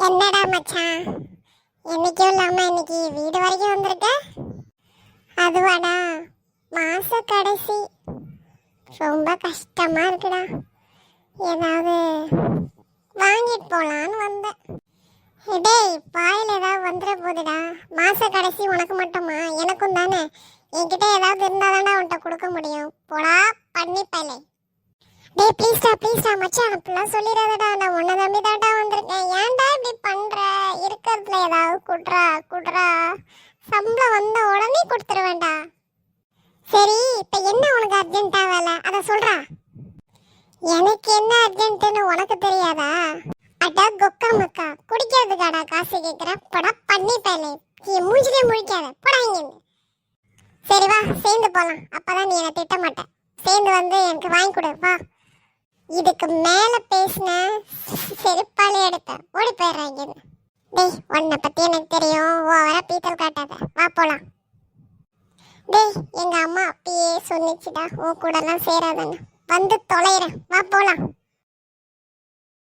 என்னடா மச்சான், என்னைக்கும் இல்லாம இன்னைக்கு வீடு வரைக்கும் வந்திருக்க? அதுவாடா, மாச கடைசி ரொம்ப கஷ்டமா இருக்குடா. ஏதாவது வாங்கிட்டு போலான்னு வந்தேன். டேய், வாயில் ஏதாவது வந்துட போகுதுடா. மாச கடைசி உனக்கு மட்டுமா? எனக்கும் தானே. என்கிட்ட ஏதாவது இருந்தால் தானே உன்கிட்ட கொடுக்க முடியும். போடா பண்ணி பையலே. டேய் ப்ளீஸ்டா மச்சான், அப்படிலாம் சொல்லிடாதடா. நான் உன்னை நம்பி தான்டா வந்திருக்கேன். ஏன்டா இப்படி பண்ற? இருக்கிறதுல ஏதாவது குட்ரா. சம்பளம் வந்த உடனே கொடுத்துருவேன்டா. சரி, இப்போ என்ன உனக்கு அர்ஜென்ட்டா வேலை? அதை சொல்றா. எனக்கு என்ன அர்ஜென்ட்டுன்னு உனக்கு தெரியாதா? அடா கொக்கா மக்கா, குடிக்கிறதுக்காடா காசு கேட்குற? படா பண்ணி பையலே, மூஞ்சிலே முழிக்காத, படா இங்கேருந்து. சரி வா, சேர்ந்து போகலாம். அப்பதான் நீ என்னை திட்ட மாட்டேன். சேர்ந்து வந்து எனக்கு வாங்கி கொடு வா. இதுக்கு மேல பேசின செருப்பாலே எடுப்பேன். ஓடி போயிடுறாங்க. டேய், உன்னை பத்தி எனக்கு தெரியும். ஓவரா பீத்தல் காட்டாத, வா போலாம். டேய், எங்க அம்மா அப்பயே சொன்னிச்சுடா, உன் கூட எல்லாம் சேராதன்னு. வந்து தொலைகிறேன், வா போலாம்.